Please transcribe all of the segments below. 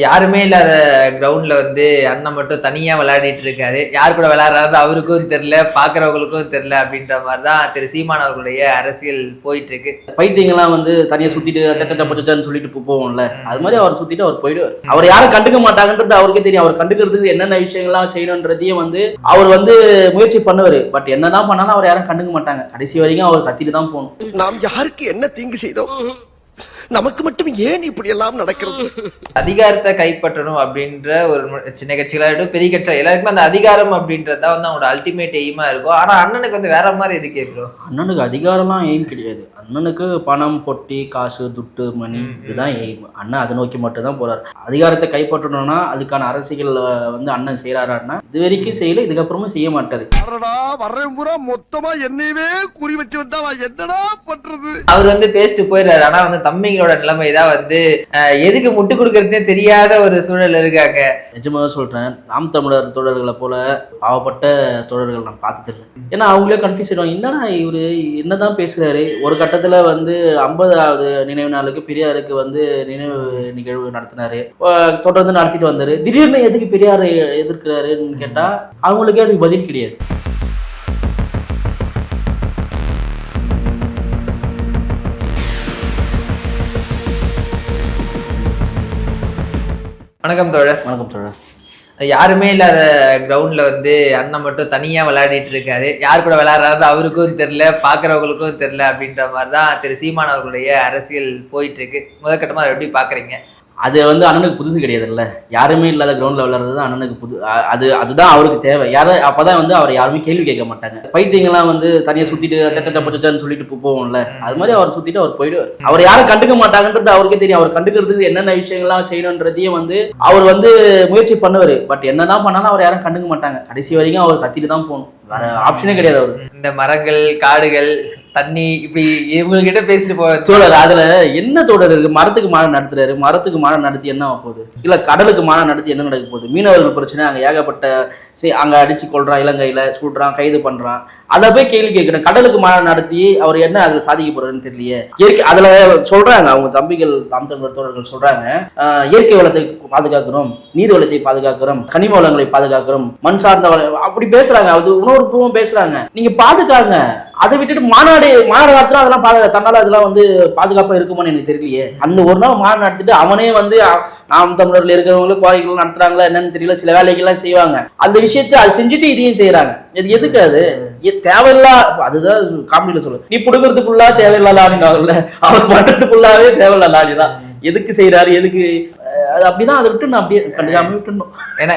யாருமே இல்லாத கிரவுண்ட்ல அண்ணன் மட்டும் தனியா விளையாடிட்டு இருக்காரு. யார் கூட விளையாடுறாரு அவருக்கும் தெரியல, பார்க்கிறவங்களுக்கும் தெரியல அப்படின்ற மாரி தான் திரு சீமான் அவர்களுடைய அரசியல் போயிட்டு இருக்கு. பைத்தியங்கள்லாம் தனியா சுத்திட்டு சச்சன்னு சொல்லிட்டு போவோம்ல, அது மாதிரி அவர் சுத்திட்டு அவர் போயிடுவார். அவர் யாரும் கண்டுக்க மாட்டாங்கன்றது அவருக்கே தெரியும். அவர் கண்டுக்கிறதுக்கு என்னென்ன விஷயங்கள்லாம் செய்யணுன்றதையும் அவர் முயற்சி பண்ணுவாரு. பட் என்னதான் பண்ணாலும் அவர் யாரும் கண்டுக்க மாட்டாங்க. கடைசி வரைக்கும் அவர் கத்திட்டு தான் போகணும். நாம் யாருக்கு என்ன தீங்கு செய்தோம், நமக்கு மட்டும் ஏன் இப்படி எல்லாம் நடக்கிறது? அதிகாரத்தை கைப்பற்றணும் அப்படின்ற ஒரு சின்ன கட்சிகளாகட்டும் பெரிய கட்சிகள் எல்லாருக்குமே அந்த அதிகாரம் அப்படின்றதா அவங்களோட அல்டிமேட் எய்மா இருக்கும். ஆனா அண்ணனுக்கு வேற மாதிரி இருக்கே ப்ரோ. அண்ணனுக்கு அதிகாரம்லாம் எய்ம் கிடையாது. அண்ணனுக்கு பணம், பொட்டி, காசு, துட்டு, மணி இதுதான் எய்ம். அண்ணன் அதை நோக்கி மட்டும் தான் போறாரு. அதிகாரத்தை கைப்பற்றணும்னா அதுக்கான அரசியல் அண்ணன் செய்யறாருன்னா இது வரைக்கும் செய்யல, இதுக்கப்புறமும் செய்ய மாட்டாரு. மொத்தமா என்னையவே குறி வச்சு வந்தா என்னடா பண்றது? அவர் பேசிட்டு போயிடுறாரு. ஆனா தம்பிங்களோட நிலைமை தான் எதுக்கு முட்டு கொடுக்கறதுனே தெரியாத ஒரு சூழல் இருக்காங்க. நிஜமாக சொல்றேன், நாம் தமிழர் தோழர்களை போல பாவப்பட்ட தோழர்கள் நான் பார்த்ததில்லை. ஏன்னா அவங்களே கன்ஃபியூஸ் ஆயிடுவாங்க, என்னன்னா இவரு என்னதான் பேசுறாரு. ஒரு கட்டத்துல 50வது நினைவு நாளுக்கு பெரியாருக்கு நினைவு நிகழ்வு நடத்தினாரு, தொடர்ந்து நடத்திட்டு வந்தாரு. திடீர்னு எதுக்கு பெரியாரை எதிர்க்கிறாருன்னு கேட்டா அவங்களுக்கே அதுக்கு பதில் கிடையாது. வணக்கம் தோழர். வணக்கம் தோழர். யாருமே இல்லாத கிரவுண்ட்ல அண்ணன் மட்டும் தனியா விளையாடிட்டு இருக்காரு. யார் கூட விளையாடுறாரு அவருக்கும் தெரியல, பார்க்கிறவங்களுக்கும் தெரியல அப்படின்ற மாதிரி தான் திரு சீமான் அவர்களுடைய அரசியல் போயிட்டு இருக்கு. முதற்கட்டமா அதை எப்படி பாக்குறீங்க? அது அண்ணனுக்கு புதுசு கிடையாதுல்ல. யாருமே இல்லாத கிரவுண்ட்ல விளையாடுறது தான் அண்ணனுக்கு அதுதான் அவருக்கு தேவை. அப்பதான் அவரை யாருமே கேள்வி கேட்க மாட்டாங்க. பைத்தியங்கள்லாம் தனியா சுத்திட்டு சச்சன்னு சொல்லிட்டு போவோம்ல, அது மாதிரி அவர் சுத்திட்டு அவர் போயிடுவார். அவர் யாரும் கண்டுக்க மாட்டாங்கன்றது அவருக்கே தெரியும். அவர் கண்டுக்கிறதுக்கு என்னென்ன விஷயங்கள்லாம் செய்யணுன்றதையும் அவர் முயற்சி பண்ணுவாரு. பட் என்னதான் பண்ணாலும் அவர் யாரும் கண்டுக்க மாட்டாங்க. கடைசி வரைக்கும் அவர் கத்திட்டு தான் போகணும். வேற ஆப்ஷனே கிடையாது அவரு. இந்த மரங்கள், காடுகள், தண்ணி இப்படி இவங்ககிட்ட பேசிட்டு போற தோழர், அதுல என்ன தோழர் இருக்கு? மரத்துக்கு மானம் நடத்துறாரு, மரத்துக்கு மானம் நடத்தி என்ன போகுது? இல்ல கடலுக்கு மானம் நடத்தி என்ன நடக்க போகுது? மீனவர்கள் பிரச்சனை, அங்க ஏகப்பட்ட அங்க அடிச்சு கொள்றான், இலங்கையில சுடுறான், கைது பண்றான். அதை போய் கேள்வி கேட்கிறேன். கடலுக்கு மானம் நடத்தி அவர் என்ன அதுல சாதிக்க போறாருன்னு தெரியலையே. இயற்கை அதுல சொல்றாங்க, அவங்க தம்பிகள் தாம் தமிழர் தோழர்கள் சொல்றாங்க, இயற்கை வளத்தை பாதுகாக்கிறோம், நீர் வளத்தை பாதுகாக்கிறோம், கனிம வளங்களை பாதுகாக்கிறோம், மண் சார்ந்த அப்படி பேசுறாங்க. அது உணர்வுபூர்வம் பேசுறாங்க. நீங்க பாதுகாங்க. அதை விட்டுட்டு மாநாடு நடத்தினா அதெல்லாம் தன்னால அதெல்லாம் பாதுகாப்பா இருக்குமான்னு எனக்கு தெரியலையே. அந்த ஒரு நாள் மாநாடு நடத்திட்டு அவனே நாம் தமிழர்ல இருக்கிறவங்களும் கோரிக்கைகள் நடத்துறாங்களா என்னன்னு தெரியல, சில வேலைகள்லாம் செய்வாங்க. அந்த விஷயத்த அது செஞ்சுட்டு இதையும் செய்யறாங்க. இது எதுக்கு? அது தேவையில்லா, அதுதான் காமெடியில சொல்லுவேன், நீ புடுக்கிறதுக்குள்ளா தேவையில்லாத ஆடினாங்கல்ல, அவர் பண்றதுக்குள்ளாவே தேவையில்லாத ஆடிதான். எதுக்கு செய்யறாரு, எதுக்கு? அது அப்படிதான். அதை விட்டு நான் அப்படியே கண்டுக்காம விட்டுணும்.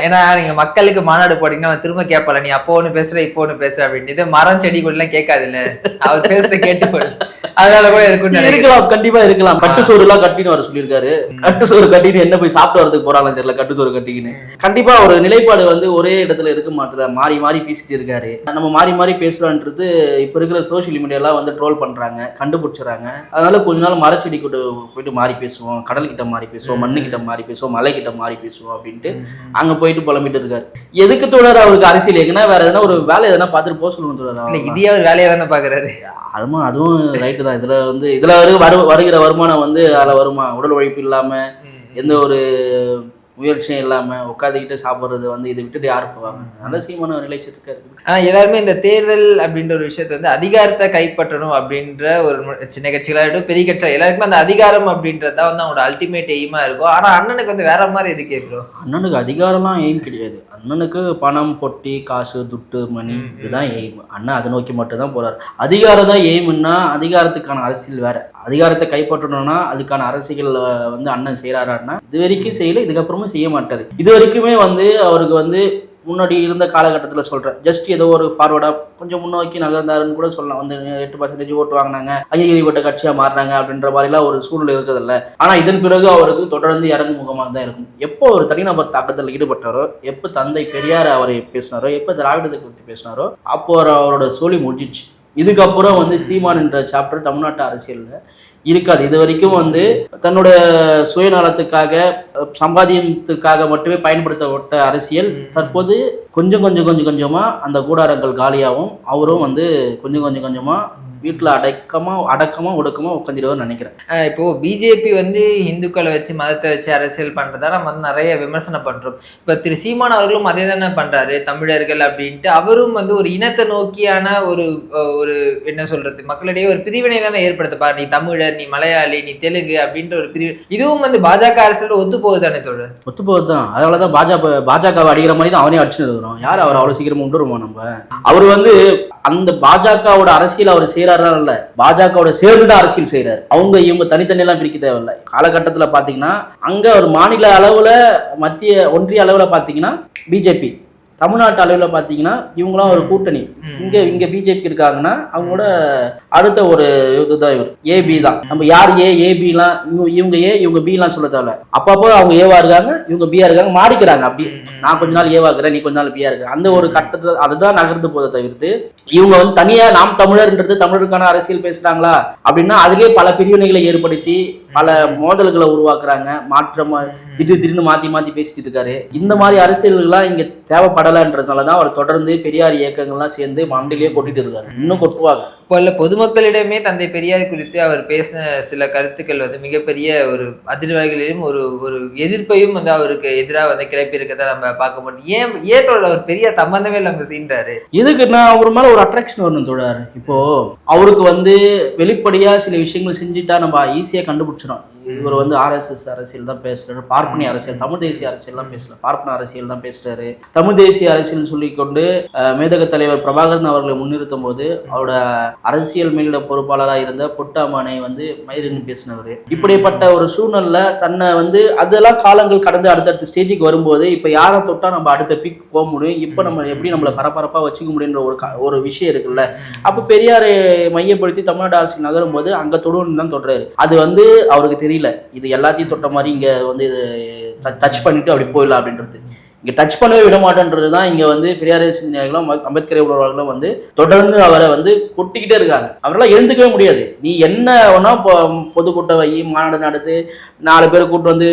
ஏன்னா நீங்க மக்களுக்கு மாநாடு போட்டீங்கன்னா திரும்ப கேட்பல, நீ அப்போ ஒண்ணு பேசுற இப்போ ஒண்ணு பேசுற அப்படின்னு. மரம் செடி கொடி எல்லாம் கேட்காது இல்ல, அவர் பேசுறத கேட்டு போடு. அதனால கூட இருக்கலாம், கண்டிப்பா இருக்கலாம். கட்டு சோறு எல்லாம் கட்டின்னு வர சொல்லியிருக்காரு. கட்டு சோறு கட்டிட்டு என்ன போய் சாப்பிட்டு வரதுக்கு போறாலும் தெரியல. கட்டு சோறு கட்டிக்கின்னு கண்டிப்பா ஒரு நிலைப்பாடு ஒரே இடத்துல இருக்க மாட்டேல, மாறி மாறி பேசிட்டு இருக்காரு. நம்ம மாறி மாறி பேசுறோன்றது இப்ப இருக்கிற சோசியல் மீடியாலாம் ட்ரோல் பண்றாங்க, கண்டுபிடிச்சுறாங்க. அதனால கொஞ்ச நாள் மரச்செடி கூட போயிட்டு மாறி பேசுவோம், கடல் கிட்ட மாறி பேசுவோம், மண்ணு கிட்ட மாறி பேசுவோம், மலை கிட்ட மாறி பேசுவோம் அப்படின்ட்டு அங்க போயிட்டு புலம்பிட்டு இருக்காரு. எதுக்கு தோழர் அவருக்கு அரசியல்? எங்கன்னா வேற எதனா ஒரு வேலை எதனா பார்த்துட்டு போக சொல்லுங்க தோழர். இதே ஒரு வேலையை தானே பாக்குறாரு. அதுவும் ரைட்டு தான். இதுல வருகிற வருமானம் அதுல வருமா? உடல் உழைப்பு இல்லாம, எந்த ஒரு முயற்சியும் இல்லாம உட்காந்துக்கிட்டு சாப்பிட்றது இதை விட்டுட்டு யாரு போவாங்க? நல்ல சீமான நிலைச்சிட்டு இருக்காரு. ஆனா எல்லாருமே இந்த தேர்தல் அப்படின்ற ஒரு விஷயத்த அதிகாரத்தை கைப்பற்றணும் அப்படின்ற ஒரு சின்ன கட்சிகளாகட்டும் பெரிய கட்சிகள் எல்லாருக்குமே அந்த அதிகாரம் அப்படின்றதா அவங்களோட அல்டிமேட் எய்மா இருக்கும். ஆனா அண்ணனுக்கு வேற மாதிரி இருக்கே ப்ரோ. அண்ணனுக்கு அதிகாரம்லாம் எய்ம் கிடையாது. அண்ணனுக்கு பணம், பொட்டி, காசு, துட்டு, மணி இதுதான் எய்ம். அண்ணன் அதை நோக்கி மட்டும் தான் போறாரு. அதிகாரம் தான் எய்ம்னா அதிகாரத்துக்கான அரசியல் வேற. அதிகாரத்தை கைப்பற்றணும்னா அதுக்கான அரசியல் அண்ணன் செய்யறாருன்னா இது வரைக்கும் செய்யல, இதுக்கப்புறமும் செய்ய மாட்டாரு. இது வரைக்குமே அவருக்கு முன்னாடி இருந்த காலகட்டத்தில் சொல்றேன், ஜஸ்ட் ஏதோ ஒரு ஃபார்வர்டா கொஞ்சம் முன்னோக்கி நகர்ந்தாருன்னு கூட சொல்லலாம். 8% ஓட்டு வாங்கினாங்க, அங்கீகரிக்கப்பட்ட கட்சியா மாறினாங்க அப்படின்ற மாதிரிலாம் ஒரு சூழ்நிலை இருக்குதில்ல. ஆனா இதன் பிறகு அவருக்கு தொடர்ந்து இறங்கு முகமாக தான் இருக்கும். எப்போ ஒரு தனிநபர் தாக்கத்தில் ஈடுபட்டாரோ, எப்போ தந்தை பெரியார் அவரை பேசினாரோ, எப்போ திராவிடத்தை குறித்து பேசினாரோ, அப்போ அவரோட சோழி முடிஞ்சிச்சு. இதுக்கப்புறம் சீமான் என்ற சாப்டர் தமிழ்நாட்டு அரசியல்ல இருக்காது. இது வரைக்கும் தன்னோட சுயநலத்துக்காக, சம்பாதியத்துக்காக மட்டுமே பயன்படுத்தப்பட்ட அரசியல் தற்போது கொஞ்சமா அந்த கூடாரங்கள் காலியாகவும் அவரும் கொஞ்சம் கொஞ்சமா வீட்டில் அடக்கமா ஒடுக்கமா உட்காந்துருவான்னு நினைக்கிறேன். இப்போ பிஜேபி வந்து இந்துக்களை வச்சு மதத்தை வச்சு அரசியல் பண்றதா நம்ம வந்து நிறைய விமர்சனம் பண்றோம். இப்போ திரு சீமான் அவர்களும் அதே தானே பண்றாரு, தமிழர்கள் அப்படின்ட்டு அவரும் வந்து ஒரு இனத்தை நோக்கியான ஒரு என்ன சொல்றது, மக்களிடையே ஒரு பிரிவினை தானே ஏற்படுத்தப்பா, நீ தமிழர், நீ மலையாளி, நீ தெலுங்கு அப்படின்ற ஒரு பிரிவு. இதுவும் வந்து பாஜக அரசியல் ஒத்து போகுது தானே தோழர்? ஒத்து போகுது தான். அதனாலதான் பாஜகவை அடிக்கிற மாதிரி தான் அவனே அடிச்சுட்டு இருக்கிறோம். யார் அவர் அவ்வளவு சீக்கிரமா கொண்டுருவோம் நம்ம? அவர் வந்து அந்த பாஜகவோட அரசியல் அவர் செய்யறாரு இல்ல, பாஜகவோட சேர்ந்துதான் அரசியல் செய்யறாரு. அவங்க இவங்க தனித்தனியெல்லாம் பிரிக்க தேவையில்லை. காலகட்டத்தில் பாத்தீங்கன்னா அங்க ஒரு மாநில அளவுல மத்திய ஒன்றிய அளவுல பாத்தீங்கன்னா பிஜேபி, தமிழ்நாட்டு அளவில் பார்த்தீங்கன்னா இவங்களாம் ஒரு கூட்டணி. இங்கே பிஜேபி இருக்காங்கன்னா அவங்களோட அடுத்த ஒரு இதுதான் இவர் ஏபி தான். நம்ம யார் ஏபிலாம் இவங்க இவங்க பிலாம் சொல்ல தேவையில்ல. அப்பப்போ அவங்க ஏவா இருக்காங்க, இவங்க பியா இருக்காங்க, மாறிக்கிறாங்க. அப்படி நான் கொஞ்ச நாள் ஏவா இருக்கிறேன், நீ கொஞ்ச நாள் பியா இருக்கிற அந்த ஒரு கட்டத்தை அதுதான் நகர்ந்து போதை தவிர்த்து இவங்க வந்து தனியா நாம் தமிழர்ன்றது தமிழருக்கான அரசியல் பேசுறாங்களா அப்படின்னா அதுலேயே பல பிரிவினைகளை ஏற்படுத்தி பல மோதல்களை உருவாக்குறாங்க. மாற்றமா திடீர்னு மாத்தி பேசிட்டு இருக்காரு. இந்த மாதிரி அரசியல்கள்லாம் இங்க தேவைப்படலைன்றதுனாலதான் அவர் தொடர்ந்து பெரியார் இயக்கங்கள்லாம் சேர்ந்து மண்டிலேயே கொட்டிட்டு இருக்காங்க, இன்னும் கொட்டுவாங்க. இப்போ பொதுமக்களிடமே தந்தை பெரியார் குறித்து அவர் பேசின சில கருத்துக்கள் வந்து மிகப்பெரிய ஒரு அதிர்வலைகளையும் ஒரு எதிர்ப்பையும் வந்து அவருக்கு எதிராக வந்து கிளப்பி இருக்கிறத நம்ம பார்க்க முடியும். ஏன் அவர் பெரியார் சம்பந்தமே இல்லாம செய்யறாரு? இதுக்கு அவர் மேல ஒரு அட்ராக்ஷன் வரணும் தோழர். இப்போ அவருக்கு வந்து வெளிப்படையா சில விஷயங்கள் செஞ்சுட்டா நம்ம ஈஸியா கண்டுபிடிச்சிடும். இவர் வந்து RSS அரசியல் தான் பேசுறாரு, பார்ப்பனிய அரசியல், தமிழ் தேசிய அரசியல் தான் பேசல, பார்ப்பன அரசியல் தான் பேசுறாரு. தமிழ் தேசிய அரசியல் சொல்லிக்கொண்டு மேதக தலைவர் பிரபாகரன் அவர்களை முன்னிறுத்தும் போது அவரோட அரசியல் மேலிட பொறுப்பாளராக இருந்த பொட்டாமனை வந்து மயிரின்னு பேசினவர். இப்படிப்பட்ட ஒரு சூழ்நிலை தன்னை வந்து அதெல்லாம் காலங்கள் கடந்து அடுத்தடுத்த ஸ்டேஜுக்கு வரும்போது இப்போ யாரை தொட்டா நம்ம அடுத்த பிக் போக முடியும், இப்போ நம்ம எப்படி நம்மளை பரபரப்பா வச்சுக்க முடியுன்ற ஒரு விஷயம் இருக்குல்ல. அப்போ பெரியாரை மையப்படுத்தி தமிழ்நாடு அரசியல் நகரும் போது அங்க தொடுன்னு தான் தொடுறாரு. அது வந்து அவருக்கு தெரியல, இது எல்லாத்தையும் தொட்ட மாதிரி இங்க வந்து இது டச் பண்ணிட்டு அப்படி போயிடலாம் அப்படின்றது. இங்க டச் பண்ணவே விட மாட்டேன்றது தான் இங்க வந்து பெரியார் சிந்தனைகளும் அம்பேத்கர் உணர்வாளர்களும் வந்து தொடர்ந்து அவரை வந்து கொட்டிக்கிட்டே இருக்காங்க. அவரெல்லாம் எழுந்துக்கவே முடியாது. நீ என்ன ஒன்னா பொதுக்கூட்டம் வை, மாநாடு நடத்து, 4 பேரை கூட்டு வந்து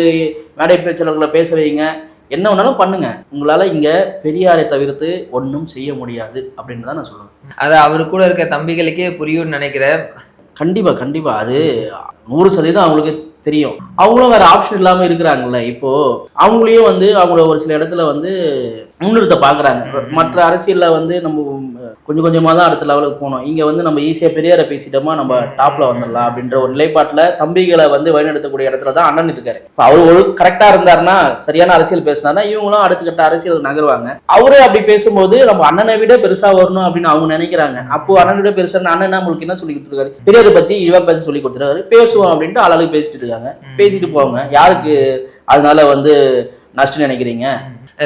மேடை பேச்சாளர்களை பேச வைங்க, என்ன வேணாலும் பண்ணுங்க, உங்களால இங்க பெரியாரை தவிர்த்து ஒன்றும் செய்ய முடியாது அப்படின்னு தான் நான் சொல்லுவேன். அதை அவரு கூட இருக்க தம்பிகளுக்கே புரியும்னு நினைக்கிறேன். கண்டிப்பா அது 100% அவங்களுக்கு தெரியும். அவங்களும் வேற ஆப்ஷன் இல்லாம இருக்கிறாங்கல்ல. இப்போ அவங்களையும் வந்து அவங்கள ஒரு சில இடத்துல வந்து முன்னிறுத்த பாக்குறாங்க. மற்ற அரசியல்ல வந்து நம்ம கொஞ்சம் கொஞ்சமா தான் அடுத்த லெவலுக்கு போனோம். இங்க வந்து நம்ம ஈஸியா பெரியாரை பேசிட்டோமா நம்ம டாப்ல வந்துடலாம் அப்படின்ற ஒரு நிலைப்பாட்டுல தம்பிகளை வந்து வழிநடத்தக்கூடிய இடத்துல தான் அண்ணன் இருக்காரு. இப்போ அவர் கரெக்டா இருந்தாருன்னா, சரியான அரசியல் பேசினாருன்னா இவங்களும் அடுத்த கட்ட அரசியல் நகருவாங்க. அவரே அப்படி பேசும்போது நம்ம அண்ணனை விட பெருசா வரணும் அப்படின்னு அவங்க நினைக்கிறாங்க. அப்போ அண்ணனை விட பெருசா அண்ணன் உங்களுக்கு என்ன சொல்லி கொடுத்துருக்காரு, பெரியாரை பத்தி இவ பேச சொல்லி கொடுத்துருக்காரு, பேசுவோம் அப்படின்ட்டு ஆளாளுக்கு பேசிட்டு இருக்காங்க. பேசிட்டு போவாங்க. யாருக்கு அதனால வந்து நஷ்டம் நினைக்கிறீங்க?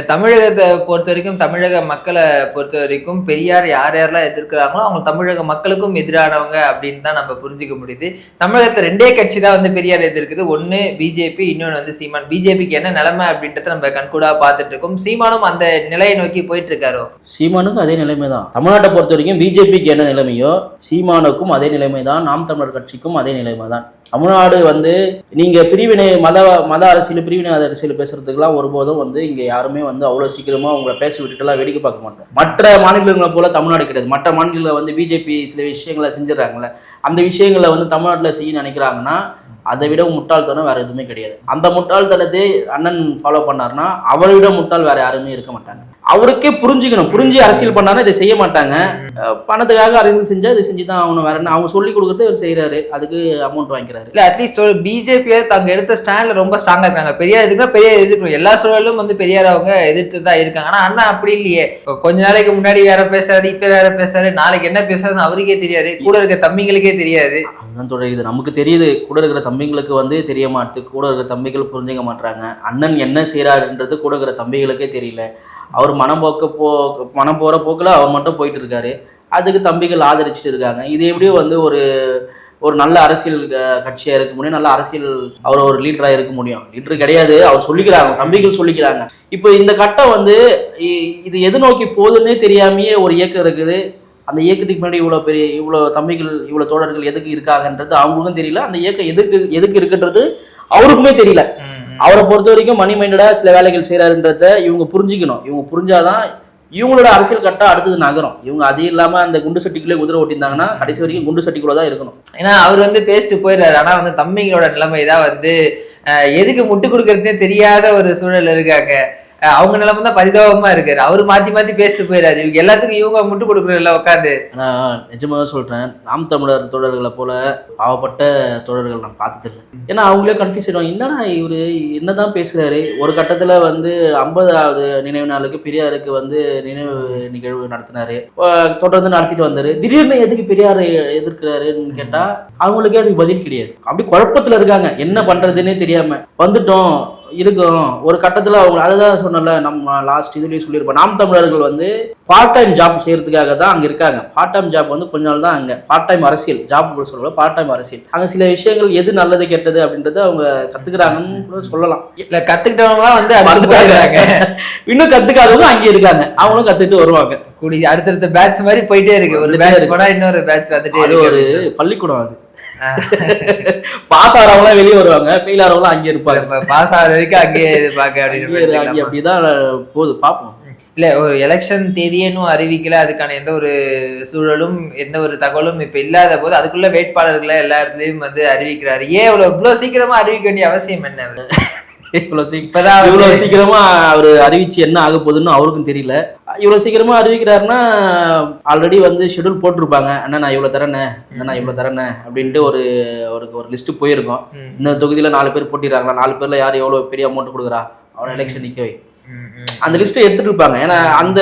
தமிழகத்தை பொறுத்த வரைக்கும், தமிழக மக்களை பொறுத்த வரைக்கும் பெரியார் யாரெல்லாம் எதிர்க்கிறாங்களோ அவங்க தமிழக மக்களுக்கும் எதிரானவங்க அப்படின்னு தான் நம்ம புரிஞ்சுக்க முடியுது. தமிழகத்துல 2 கட்சி தான் வந்து பெரியார் எதிர்க்குது. ஒன்று பிஜேபி, இன்னொன்று வந்து சீமான். பிஜேபிக்கு என்ன நிலைமை அப்படின்றத நம்ம கண்கூடா பார்த்துட்டு இருக்கோம். சீமானும் அந்த நிலையை நோக்கி போயிட்டு இருக்காரோ? சீமானுக்கும் அதே நிலைமை தான். தமிழ்நாட்டை பொறுத்த வரைக்கும் பிஜேபிக்கு என்ன நிலைமையோ சீமானுக்கும் அதே நிலைமை தான், நாம் தமிழர் கட்சிக்கும் அதே நிலைமை தான். தமிழ்நாடு வந்து நீங்க பிரிவினை மத அரசியல், பிரிவினை அரசியல் பேசுறதுக்கெல்லாம் ஒருபோதும் வந்து இங்க யாருமே வந்து அவ்வளவு சீக்கிரமா உங்களை பேச விட்டுட்டுலாம் வேடிக்கை பார்க்க மாட்டோம். மற்ற மாநிலங்களை போல தமிழ்நாடு கிடையாது. மற்ற மாநிலங்களில் வந்து பிஜேபி சில விஷயங்களை செஞ்சிடறாங்கல்ல, அந்த விஷயங்களை வந்து தமிழ்நாட்டில் செய்ய நினைக்கிறாங்கன்னா அதை விட முட்டாள்தனம் வேற எதுவுமே கிடையாது. அந்த முட்டாள்தனத்தை அண்ணன் ஃபாலோ பண்ணாருன்னா அவரை விட முட்டாள் வேற யாருமே இருக்க மாட்டாங்க. அவருக்கே புரிஞ்சுக்கணும், புரிஞ்சு அரசியல் பண்ணாருன்னா இதை செய்ய மாட்டாங்க. பணத்துக்காக அரசியல் செஞ்சா இதை செஞ்சுதான் ஆகணும், வேற என்ன அவங்க சொல்லி கொடுக்குறது அவர் செய்யறாரு, அதுக்கு அமௌண்ட் வாங்கிக்கிறாரு. இல்ல அட்லீஸ்ட் பிஜேபியை தாங்க எடுத்த ஸ்டாண்ட்ல ரொம்ப ஸ்ட்ராங்கா இருக்காங்க. பெரியார் எதுக்குன்னா பெரியார் எதிர்க்கணும், எல்லா சூழலும் வந்து பெரியார் அவங்க எதிர்த்து தான் இருக்காங்க. ஆனா அண்ணா அப்படி இல்லையே. கொஞ்ச நாளைக்கு முன்னாடி வேற பேசுறாரு, இப்ப வேற பேசுறாரு, நாளைக்கு என்ன பேசுறாருன்னு அவருக்கே தெரியாது, கூட இருக்க தம்பிங்களுக்கே தெரியாது. அதுதான் தொடர். இது நமக்கு தெரியுது, கூட இருக்கிற தம்பிங்களுக்கு வந்து தெரிய மாட்டுது, கூட இருக்கிற தம்பிகள் புரிஞ்சுக்க மாட்டாங்க. அண்ணன் என்ன செய்யறாருன்றது கூட இருக்கிற தம்பிகளுக்கே தெரியல. அவர் மனம் போற போக்குல அவர் மட்டும் போயிட்டு இருக்காரு, அதுக்கு தம்பிகள் ஆதரிச்சுட்டு இருக்காங்க. இது எப்படியோ வந்து ஒரு நல்ல அரசியல் கட்சியா இருக்க முடியும், நல்ல அரசியல் அவர் ஒரு லீடரா இருக்க முடியும். லீடர் கிடையாது, அவர் சொல்லிக்கிறாங்க, தம்பிகள் சொல்லிக்கிறாங்க. இப்போ இந்த கட்டம் வந்து இது எது நோக்கி போகுதுன்னே தெரியாமையே ஒரு இயக்கம் இருக்குது. அந்த இயக்கத்துக்கு முன்னாடி இவ்வளோ தம்பிகள், இவ்வளோ தோழர்கள் எதுக்கு இருக்காங்கன்றது அவங்களுக்கும் தெரியல. அந்த இயக்கம் எதுக்கு இருக்குன்றது அவருக்குமே தெரியல. அவரை பொறுத்த வரைக்கும் மணி மைண்டடா சில வேலைகள் செய்யறாருன்றத இவங்க புரிஞ்சுக்கணும். இவங்க புரிஞ்சாதான் இவங்களோட அரசியல் கட்டம் அடுத்தது நகரும். இவங்க அது இல்லாம அந்த குண்டு சட்டிக்குள்ளே குதிரை ஓட்டியிருந்தாங்கன்னா கடைசி வரைக்கும் குண்டு சட்டிக்குள்ள தான் இருக்கணும். ஏன்னா அவர் வந்து பேசிட்டு போயிடுறாரு. ஆனா வந்து தம்பிங்களோட நிலைமை தான் வந்து எதுக்கு முட்டு கொடுக்கறதுனே தெரியாத ஒரு சூழல் இருக்காங்க. அவங்க நிலைமை தான் பரிதாபமா இருக்காரு. அவரு மாத்தி மாத்தி பேசிட்டு போயிடாரு. இவங்க எல்லாத்துக்கும் இவங்க முட்டு கொடுக்குறதுல உட்காந்து. ஆனா நிஜமாக சொல்றேன், நாம் தமிழர் தோழர்களை போல பாவப்பட்ட தோழர்கள் நான் பார்த்ததில்லை. ஏன்னா அவங்களே கன்ஃபியூஸ் ஆயிடுவாங்க, என்னன்னா இவரு என்னதான் பேசுறாரு. ஒரு கட்டத்துல வந்து 50வது நினைவு நாளுக்கு பெரியாருக்கு வந்து நினைவு நிகழ்வு நடத்தினாரு, தொடர்ந்து நடத்திட்டு வந்தாரு. திடீர்னு எதுக்கு பெரியார் எதிர்க்கிறாருன்னு கேட்டா அவங்களுக்கே அதுக்கு பதில் கிடையாது. அப்படி குழப்பத்துல இருக்காங்க, என்ன பண்றதுன்னே தெரியாம வந்துட்டோம் இருக்கும். ஒரு கட்டத்துல அவங்க அதுதான் சொன்னல, நம்ம லாஸ்ட் இதுலயும் சொல்லியிருப்போம், நாம் தமிழர்கள் வந்து பார்ட் டைம் ஜாப் செய்யறதுக்காக தான் அங்க இருக்காங்க. பார்ட் டைம் ஜாப் வந்து கொஞ்ச நாள் தான் அங்க. பார்ட் டைம் அரசியல் ஜாப் சொல்ல, பார்ட் டைம் அரசியல். அங்க சில விஷயங்கள் எது நல்லது கெட்டது அப்படின்றத அவங்க கத்துக்கிறாங்கன்னு கூட சொல்லலாம். இல்ல கத்துக்கிட்டவங்க வந்து அடுத்துட்டாங்க, இன்னும் கத்துக்காதவங்க அங்கே இருக்காங்க, அவங்களும் கத்துக்கிட்டு வருவாங்க. கூடி அடுத்தடுத்த பேட்ச் மாதிரி போயிட்டே இருக்கு. ஒரு பேட்ச் போனா இன்னொரு பேட்ச் வந்துட்டே இருக்கு. ஒரு பள்ளிக்கூடம் அது. பாஸ் ஆறவங்க வெளியே வருவாங்க, ஃபெயில் ஆறவங்க அங்கே இருப்பாங்க. பாஸ் ஆகிற வரைக்கும் அங்கேயே இருப்பாங்க அப்படின்னு அப்படிதான் போகுது. பார்ப்போம். இல்ல ஒரு எலெக்ஷன் தேதியேனும் அறிவிக்கல, அதுக்கான எந்த ஒரு சூழலும் எந்த ஒரு தகவலும் இப்ப இல்லாத போது அதுக்குள்ள வேட்பாளர்களை எல்லா இடத்துலயும் வந்து அறிவிக்கிறாரு. ஏன் இவ்வளவு சீக்கிரமா அறிவிக்க வேண்டிய அவசியம் என்ன? இவ்வளவு சீக்கிரமா அவரு அறிவிச்சு என்ன ஆக போகுதுன்னு அவருக்கும் தெரியல. இவ்வளவு சீக்கிரமா அறிவிக்கிறாருன்னா ஆல்ரெடி வந்து ஷெட்யூல் போட்டிருப்பாங்க, அண்ணா நான் இவ்வளவு தரேனே, அண்ணா இவ்வளவு தரேனே அப்படின்ட்டு ஒரு லிஸ்ட் போயிருக்கும். இந்த தொகுதியில 4 பேர் போட்டிடுறாங்களா, 4 பேர்ல யார் எவ்வளவு பெரிய அமௌண்ட் கொடுக்குறா, அவனை எலெக்ஷன் நிக்கவே அந்த லிஸ்ட்டை எடுத்துட்டு இருப்பாங்க. ஏன்னா அந்த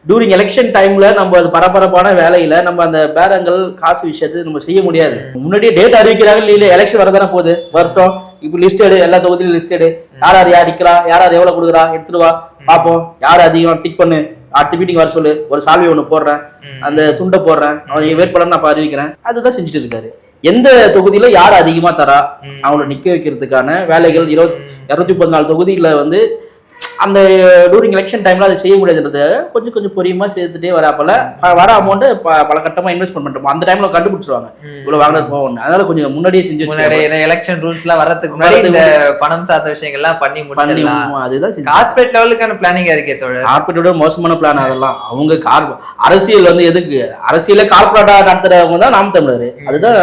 டூரிங் எலெக்ஷன் டைம்ல நம்ம அது பரபரப்பான வேலையில நம்ம அந்த பேரங்கள் காசு விஷயத்தை நம்ம செய்ய முடியாது. முன்னாடியே டேட் அறிவிக்கிறாங்க, இல்ல எலெக்ஷன் வரதானே போகுது, வரட்டும், இப்போ லிஸ்ட் எடு, எல்லா தொகுதியிலும் லிஸ்ட் எடு, யார் நிக்கிறா, யார் எவ்வளவு கொடுக்குறா, எடுத்துட்டு வா பார்ப்போம், யார் அதிகம் டிக் பண்ணு, அடுத்த மீட்டிங் வர சொல்லு, ஒரு சால்வி ஒண்ணு போடுறேன், அந்த துண்டை போடுறேன், அவன் வேட்பாளர் நான் அறிவிக்கிறேன். அதுதான் செஞ்சுட்டு இருக்காரு. எந்த தொகுதியில யார் அதிகமா தரா அவங்கள நிக்க வைக்கிறதுக்கான வேலைகள் 214 தொகுதியில வந்து அந்த டூரிங் எலெக்ஷன் டைம்ல அதை செய்ய முடியாதுன்றது கொஞ்சம் கொஞ்சம் பொறியமா சேர்த்துட்டே வராப்பல வர அமௌண்ட் பல கட்டமா இன்வெஸ்ட்மெண்ட் பண்றோம். அந்த டைம்ல கண்டுபிடிச்சிருவாங்க இவ்வளவு வாங்கினது போகணும். அதனால கொஞ்சம் முன்னாடியே செஞ்சு வச்சு எலெக்ஷன் ரூல்ஸ் எல்லாம் வரதுக்கு முன்னாடி இந்த பணம் சார்ந்த விஷயங்கள் எல்லாம் பண்ணி முடிச்சிடலாம். அதுதான் கார்பரேட் லெவலுக்கான பிளானிங்கா இருக்கே தோழர். கார்பரேட்டோட மோசமான பிளான் அதெல்லாம். அவங்க அரசியல் வந்து எதுக்கு அரசியல கார்பரேட்டா நடத்துறவங்க தான் நாம் தமிழர். அதுதான்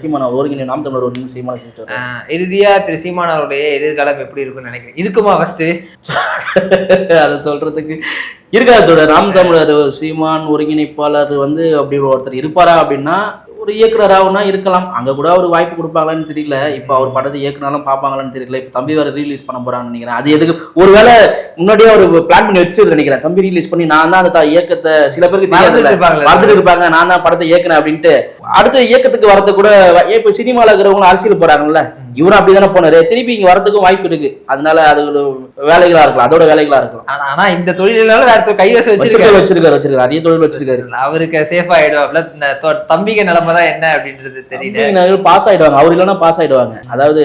சீமானா ஒருங்கிணை நாம் தமிழர் ஒருங்கிணை சீமானா செஞ்சுட்டு. இறுதியா திரு சீமான் அவருடைய எதிர்காலம் எப்படி இருக்கும்னு நினைக்கிறேன்? இருக்குமா ஃபர்ஸ்ட் அதை சொல்றதுக்கு இருக்காதோட நாம் தமிழர் சீமான் ஒருங்கிணைப்பாளர் வந்து அப்படி ஒருத்தர் இருப்பாரா அப்படின்னா ஒரு இயக்குனராகனா இருக்கலாம். அங்க கூட அவர் வாய்ப்பு கொடுப்பாங்களான்னு தெரியல. இப்ப அவர் படத்தை இயக்குனாலும் பார்ப்பாங்களான்னு தெரியல. இப்ப தம்பி வேற ரிலீஸ் பண்ண போறான்னு நினைக்கிறேன். அது எதுக்கு ஒருவேளை முன்னாடியே ஒரு பிளான் பண்ணி வச்சுட்டு நினைக்கிறேன். தம்பி ரிலீஸ் பண்ணி நான் தான் அந்த இயக்கத்தை சில பேருக்கு மறந்துட்டு இருப்பாங்க, நான் தான் படத்தை இயக்குனேன் அப்படின்ட்டு. அடுத்த இயக்கத்துக்கு வரது கூட இப்ப சினிமால இருக்கிறவங்க அரசியல் போறாங்கல்ல, இவரும் அப்படிதானே போனாரு, திருப்பி இங்க வரதுக்கும் வாய்ப்பு இருக்கு. அதனால அது வேலைகளா இருக்கலாம், அதோட வேலைகளா இருக்கலாம். ஆனா இந்த தொழிலாளர் வேற கைவசம் வச்சிருக்காரு நிறைய தொழில் வச்சிருக்காரு. அவருக்கு சேஃப் ஆயிடும். தம்பிக்கு நிலைமை தான் என்ன அப்படின்றது தெரியல. பாஸ் ஆயிடுவாங்க, அவர் இல்லைன்னா பாஸ் ஆயிடுவாங்க. அதாவது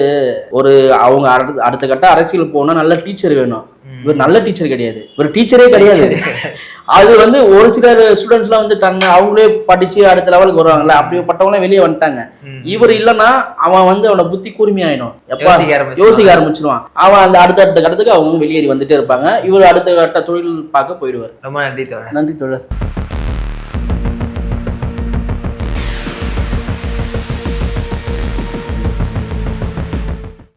ஒரு அவங்க அடுத்த கட்ட அரசியல் போனா நல்ல டீச்சர் வேணும். இவர் நல்ல டீச்சர் கிடையாது, ஒரு டீச்சரே கிடையாது. அது வந்து ஒரு சிலர் ஸ்டூடெண்ட்ஸ் எல்லாம் வந்து அவங்களே படிச்சு அடுத்த லெவலுக்கு வருவாங்கல்ல, அப்படிப்பட்டவங்க வெளியே வந்துட்டாங்க. இவர் இல்லைன்னா அவன் வந்து அவனோட புத்தி கூர்மையாயிடும், யோசிக்க ஆரம்பிச்சிருவான். அவன் அந்த அடுத்த கட்டத்துக்கு அவங்க வெளியேறி வந்துட்டே இருப்பாங்க. இவர் அடுத்த கட்ட தொழில் பார்க்க போயிடுவார். ரொம்ப நன்றி தோழர். நன்றி தோழர்.